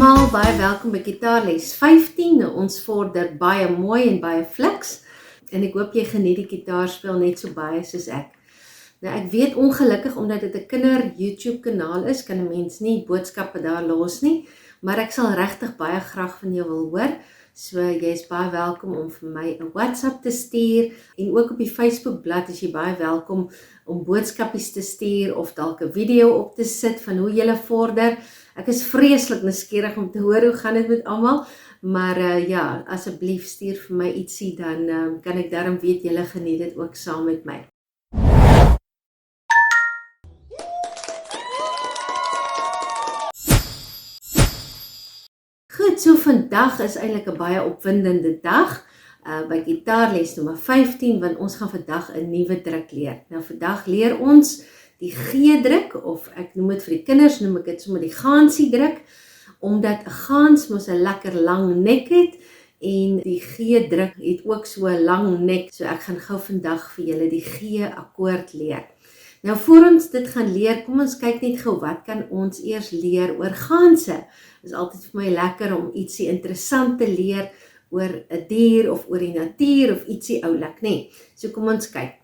almal, baie welkom by Gitaarles 15. Nou, ons vorder baie mooi en baie fliks. En ek hoop jy geniet die gitaarspel net so baie soos ek. Nou, ek weet ongelukkig, omdat dit 'n kinder YouTube kanaal is, kan 'n mens nie boodskappe daar los nie, maar ek sal regtig baie graag van jou wil hoor. So, jy is baie welkom om vir my 'n WhatsApp te stuur, en ook op die Facebookblad is jy baie welkom om boodskapies te stuur, of dalk 'n video op te sit van hoe jy vorder. Ek is vreeslik nuuskierig om te hoor hoe gaan dit met almal, maar ja, asseblief stuur vir my ietsie, dan kan ek daarom weet julle geniet dit ook saam met my. Goed, so vandag is eintlik 'n baie opwindende dag by Gitaarles nommer 15, want ons gaan vandag 'n nuwe druk leer. Nou vandag leer ons die G-druk, of ek noem dit vir die kinders, noem ek dit sommer die Gaansie druk, omdat 'n gaans mos 'n lekker lang nek het, en die G-druk het ook so 'n lang nek, so ek gaan gou vandag vir julle die G-akkoord leer. Nou, voor ons dit gaan leer, kom ons kyk net gou, wat kan ons eers leer oor gaanse? Dit is altyd vir my lekker om ietsie interessant te leer oor 'n dier, of oor die natuur, of ietsie oulik, nee. So kom ons kyk.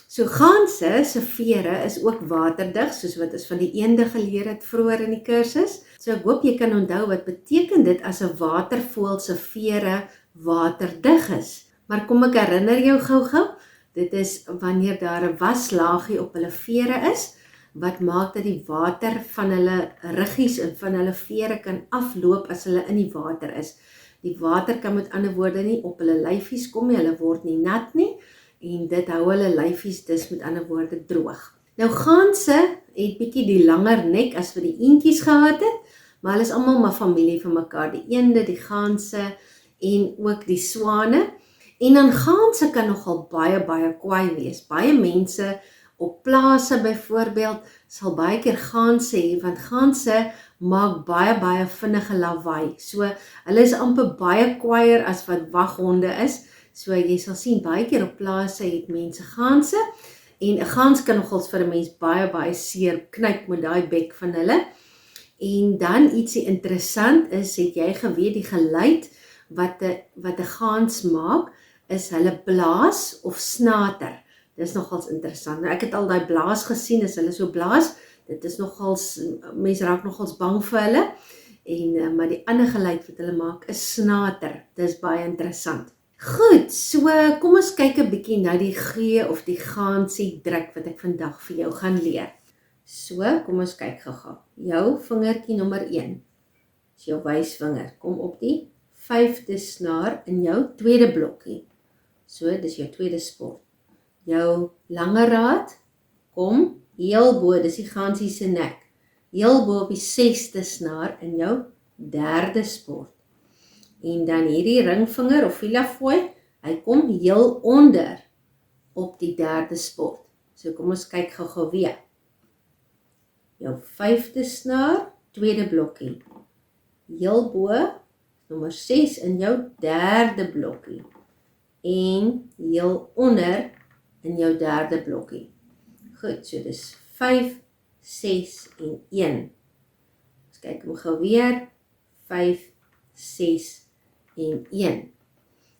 So gaanse se vere is ook waterdig, soos wat ons van die eende geleer het vroeër in die kursus. So ek hoop jy kan onthou wat beteken dit as 'n watervoël se vere waterdig is. Maar kom ek herinner jou gou-gou, dit is wanneer daar 'n waslaagie op hulle vere is, wat maak dat die water van hulle ruggies en van hulle vere kan afloop as hulle in die water is. Die water kan met ander woorde nie op hulle lyfies kom nie, hulle word nie nat nie, en dit hou hulle lyfies dus met ander woorde droog. Nou gaanse het bietjie die langer nek as wat die eentjies gehad het, maar hulle is almal maar familie van mekaar, die eende, die gaanse en ook die swane. En dan gaanse kan nogal baie kwaai wees. Baie mense op plase byvoorbeeld sal baie keer gaanse hê, want gaanse maak baie vinnige lawaai. So hulle is amper baie kwaaier as wat waghonde is. So jy sal sien, baie keer op plase het mense gaanse, en 'n gaans kan nogals vir 'n mens baie seer knyp met daai bek van hulle. En dan ietsie interessant is, het jy geweet die geluid wat 'n gaans maak, is hulle blaas of snater. Dis nogals interessant. Nou ek het al daai blaas gesien, as hulle so blaas, dit is nogals, mense raak nogals bang vir hulle, en maar die ander geluid wat hulle maak is snater. Dis baie interessant. Goed, so kom ons kyk 'n bietjie na die G of die Gaansie druk wat ek vandag vir jou gaan leer. So, kom ons kyk gou-gou. Jou vingertjie nommer 1 is jou wysvinger. Kom op die 5de snaar in jou tweede blokkie. So, dis jou tweede sport. Jou langeraad kom heel bo, dis die Gaansie se nek. Heel bo op die 6de snaar in jou derde sport. En dan hierdie ringvinger of filafooi, hy kom heel onder op die derde sport. So kom ons kyk gou-gou weer. Jou 5de snaar, tweede blokkie. Heel bo, nommer 6 in jou derde blokkie. En heel onder in jou derde blokkie. Goed, so dis 5, 6 en 1. Ons kyk hom gou weer. 5, 6 en 1.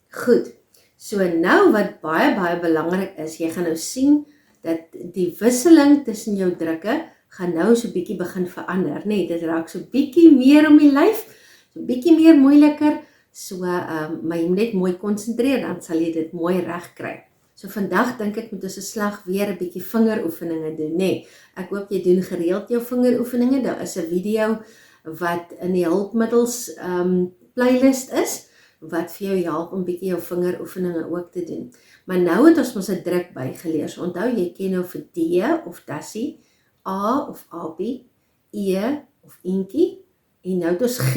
Goed, so nou wat baie belangrik is, jy gaan nou sien dat die wisseling tussen jou drukke gaan nou so bietjie begin verander, nee, dit raak so bietjie meer om die lyf, so bietjie meer moeiliker, so maar jy moet net mooi konsentreer, dan sal jy dit mooi reg kry. So vandag dink ek moet ons 'n slag weer 'n bietjie vingeroefeninge doen, nee, ek hoop jy doen gereeld jou vingeroefeninge, daar is 'n video wat in die hulpmiddels playlist is, wat vir jou help om bietjie jou vingeroefeninge ook te doen. Maar nou het ons 'n druk bygeleer, so onthou jy ken nou vir D of tassie, A of apie, E of eentjie, en nou het ons G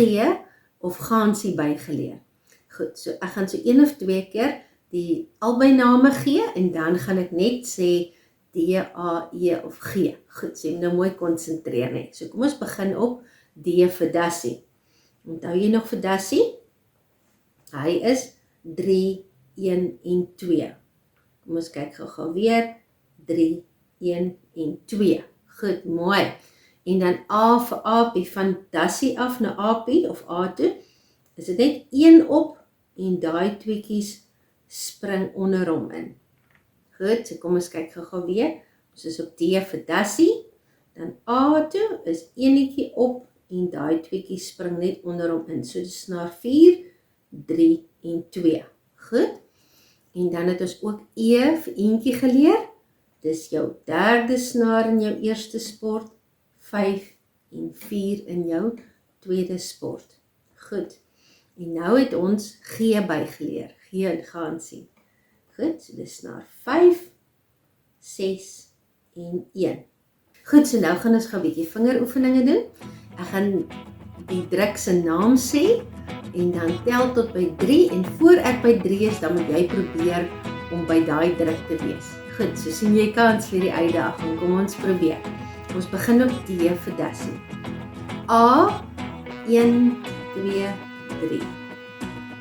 of gaansie bygeleer. Goed, so ek gaan so 1 of 2 keer die albei name gee, en dan gaan ek net sê D, A, E of G. Goed, so jy nou mooi konsentreer net. So kom ons begin op D vir dassie. Onthou jy nog vir dassie? Hy is 3, 1 en 2. Kom ons kyk gou weer. 3, 1 en 2. Goed, mooi. En dan A vir aapie, van dassie af na aapie of A toe, is dit net 1 op en daai tweekies spring onder hom in. Goed, so kom ons kyk gou weer. Ons is op D vir dassie, dan A toe is enetjie op en daai tweekies spring net onder hom in. So dis snaar 4, 3 en 2. Goed. En dan het ons ook E vir eentjie geleer. Dis jou derde snaar in jou eerste sport, 5 en 4 in jou tweede sport. Goed. En nou het ons G bygeleer. G in gaansie. Goed, so dis snaar 5, 6 en 1. Goed, so nou gaan ons gou 'n bietjie vingeroefeninge doen. Ek gaan die druk se naam sê en dan tel tot by 3 en voor ek by 3 is, dan moet jy probeer om by daai druk te wees. Goed, so sien jy kans vir die uitdaging. Kom ons probeer. Ons begin op D vir dassie. A, 1, 2, 3.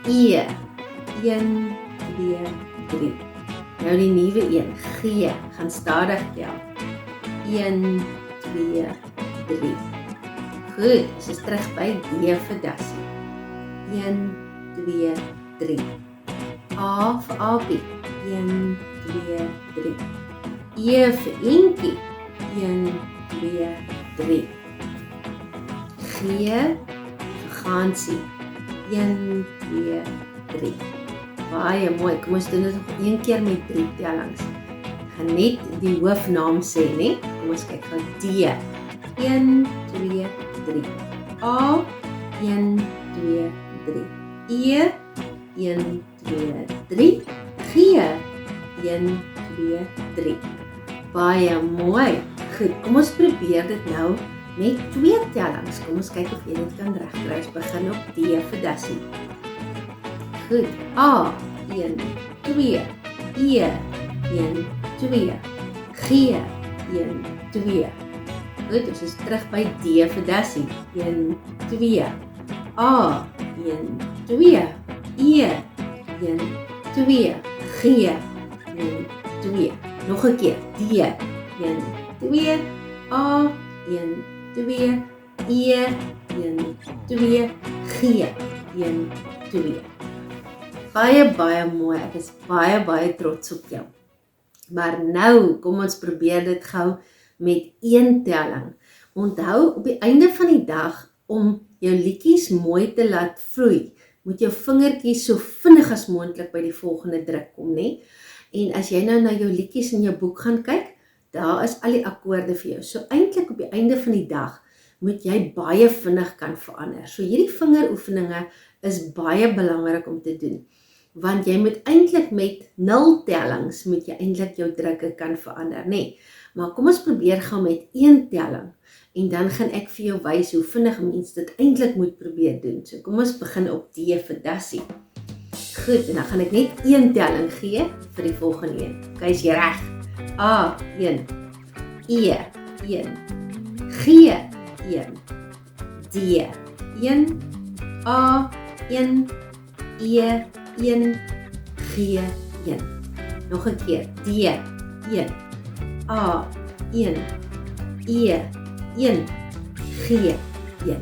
E, 1, 2, 3. Nou die nuwe een, G, gaan stadig tel. 1, 2, 3. Goed, ons is terug by D vir dassie. 1, 2, 3. A vir aapie. 1, 2, 3. E vir eentjie. 1, 2, 3. G vir gaansie. 1, 2, 3. Baie mooi, kom ons doen dit nog een keer met 3 tellings. Ek gaan net die hoofnaam sê, né? Kom ons kyk gou D. 1, 2, 3. A, 1, 2, 3. E, 1, 2, 3. G, 1, 2, 3. Baie mooi. Goed, kom ons probeer dit nou met 2 tellings. Kom ons kyk of jy dit kan regkry. Ons begin op D vir dassie. Goed, A, 1, 2, E, 1, 2, G, 1, 2. Goed, ons is terug by D vir dassie. 1, 2, A, 1, 2, E, 1, 2, G, 1, 2. Nog 'n keer, D, 1, 2, A, 1, 2, E, 1, 2, G, 1, 2. Baie mooi, ek is baie trots op jou. Maar nou, kom ons probeer dit gou met 1 telling. Onthou, op die einde van die dag, om jou liedjies mooi te laat vloei, moet jou vingertjies so vinnig as moontlik by die volgende druk kom, né? En as jy nou na jou liedjies in jou boek gaan kyk, daar is al die akkoorde vir jou. So eintlik op die einde van die dag, moet jy baie vinnig kan verander. So hierdie vingeroefeninge is baie belangrik om te doen. Want jy moet eintlik met 0 tellings, moet jy eintlik jou drukke kan verander, né? Maar kom ons probeer gou met 1 telling, en dan gaan ek vir jou wys hoe vinnig mens dit eintlik moet probeer doen. So kom ons begin op D vir dassie. Goed, en dan gaan ek net 1 telling gee vir die volgende een. Okay, is jy reg? A, 1, E, 1, G, 1, D, 1, A, 1, E, 1, G, 1. Nog 'n keer. D, 1, A, 1, E, 1, G, 1.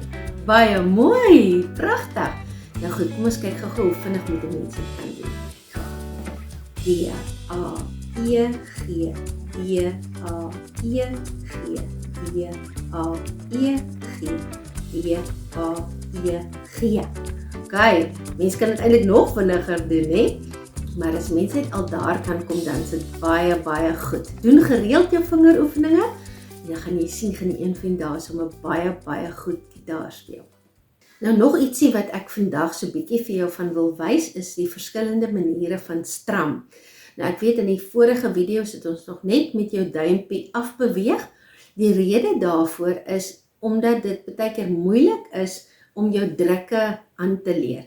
Baie mooi, pragtig. Nou goed, kom ons kyk gou hoe vinnig moet die mense kan doen. D, A, E, G, D, A, E, G, D, A, E, G, D, A, E, G. Okay, mense kan dit eintlik nog vinniger doen, hè? Maar as mense net al daar kan kom, dan is dit baie goed. Doen gereeld jou vingeroefeninge, en dan gaan jy sien, gaan die een van dae sommer baie goed gitaar speel. Nou nog ietsie wat ek vandag so bietjie vir jou van wil wys, is die verskillende maniere van stram. Nou ek weet in die vorige video's het ons nog net met jou duimpie afbeweeg. Die rede daarvoor is, omdat dit baie keer moeilik is om jou drukke aan te leer.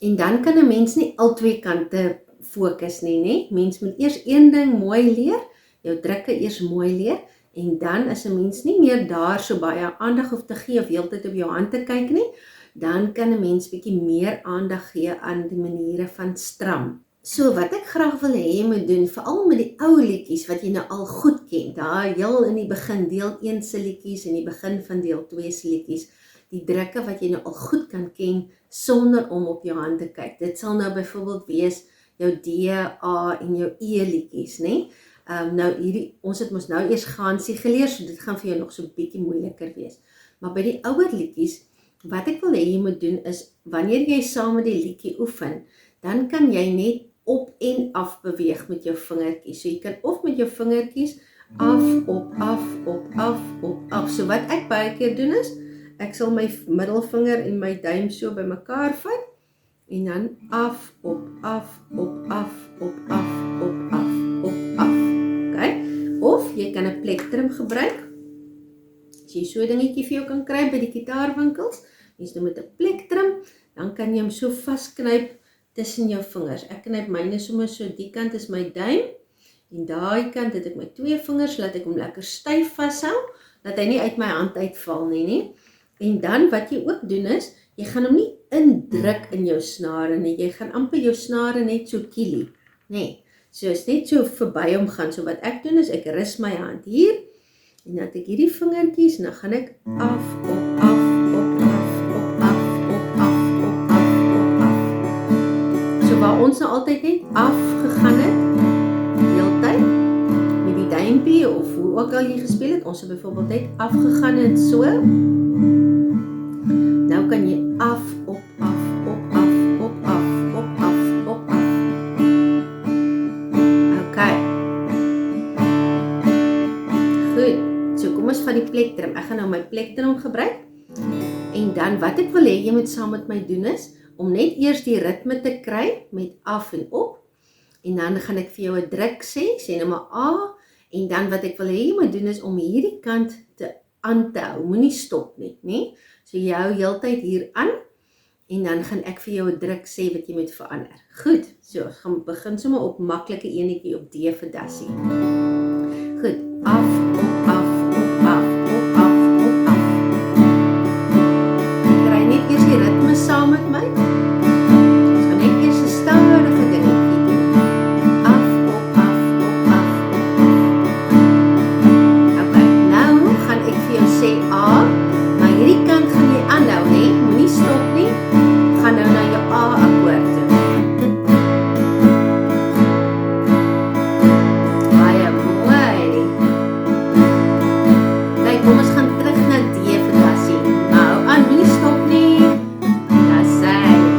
En dan kan 'n mens nie al twee kante fokus nie, né? Mens moet eers een ding mooi leer, jou drukke eers mooi leer, en dan as 'n mens nie meer daar so baie aandag hoef te gee of heeltyd op jou hand te kyk nie, dan kan 'n mens bietjie meer aandag gee aan die maniere van stram. So wat ek graag wil hê jy moet doen, veral met die ou liedjies wat jy nou al goed ken, daar heel in die begin deel 1 se liedjies en die begin van deel 2 se liedjies, die drukke wat jy nou al goed kan ken sonder om op jou hand te kyk. Dit sal nou byvoorbeeld wees jou D, A en jou E liedjies, né? Nou ons het mos nou eers Gansie geleer, so dit gaan vir jou nog so 'n bietjie moeiliker wees. Maar by die ouer liedjies, wat ek wil hê jy moet doen is, wanneer jy saam met die liedjie oefen, dan kan jy net op en af beweeg met jou vingertjies. So jy kan of met jou vingertjies af, op, af, op, af, op, af. So wat ek baie keer doen is, ek sal my middelvinger en my duim so by mekaar vat, en dan af, op, af, op, af, op, af, op, af, op, af. Okay? Of jy kan 'n plektrum gebruik. As jy so 'n dingetjie vir jou kan kry by die gitaarwinkels, mens doen met 'n plektrum, dan kan jy hom so vasknyp tussen jou vingers. Ek knyp myne sommer so, die kant is my duim, en daai kant het ek my 2 vingers, laat ek hom lekker styf vashou, dat hy nie uit my hand uitval nie. En dan wat jy ook doen is, jy gaan hom nie indruk in jou snare nie, jy gaan amper jou snare net so kielie, nee. So is net so verby hom gaan. So wat ek doen is, ek rus my hand hier, en dan het ek hierdie vingertjies, en dan gaan ek af, op, af, op, af, op, af, op, af, op, af, op, af. So waar ons nou altyd net afgegaan het, heeltyd, met die duimpie, of hoe ook al jy gespeel het, ons het byvoorbeeld net afgegaan en so. Nou kan jy af, op, af, op, af, op, af, op, af, op, af. Okay. Goed, so kom ons van die plektrum. Ek gaan nou my plektrum gebruik. En dan wat ek wil hê jy moet saam met my doen is, om net eers die ritme te kry met af en op. En dan gaan ek vir jou 'n druk sê nou maar A. En dan wat ek wil hê jy moet doen is, om hierdie kant aan te hou. Moenie stop nie, né? So jy hou heeltyd hier aan, en dan gaan ek vir jou 'n druk sê wat jy moet verander. Goed, so gaan begin sommer op maklike enetjie op D vir dassie. Goed, af, op, af, op, af, op, af, op, af. Kry net eers die ritme saam met my. Ons gaan net eers 'n stadige dingetjie doen. Af, op, af, op, af, op, af. Okay, nou gaan ek vir jou sê A. Hierdie kant gaan jy aanhou, hè? Moenie stop nie. Gaan nou na jou A akkoord toe. Baie mooi. Kyk, kom ons gaan terug na D vir dassie. Nou, aan, moenie stop nie. Dassie.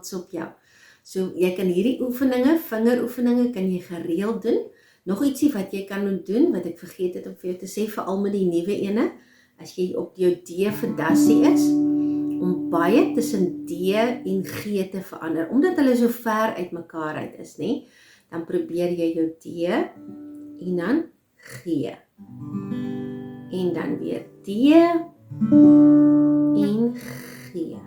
trots op jou. So jy kan hierdie oefeninge, vingeroefeninge kan jy gereeld doen. Nog ietsie wat jy kan doen, wat ek vergeet het om vir jou te sê, veral met die nuwe ene, as jy op jou D vir dassie is, om baie tussen D en G te verander, omdat hulle so ver uit mekaar uit is, nie? Dan probeer jy jou D en dan G. En dan weer D en G.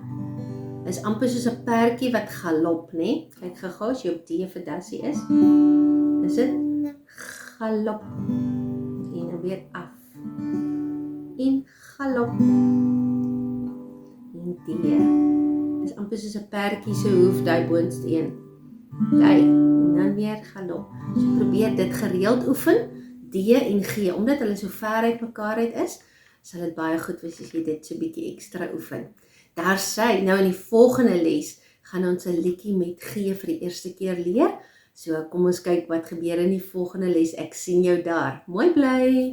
Is amper soos 'n perdjie wat galop, né? Kyk gou-gou as jy op D vir dassie is. Is dit galop. En dan weer af. En galop. En D. Is amper soos 'n perdjie se hoof, daai boonste een. Kyk, en dan weer galop. So probeer dit gereeld oefen, D en G, omdat hulle so ver uit mekaar uit is, sal dit baie goed wees as jy dit so bietjie ekstra oefen. Daar sê, nou in die volgende les, gaan ons 'n liedjie met G vir die eerste keer leer. So kom ons kyk wat gebeur in die volgende les. Ek sien jou daar. Mooi bly!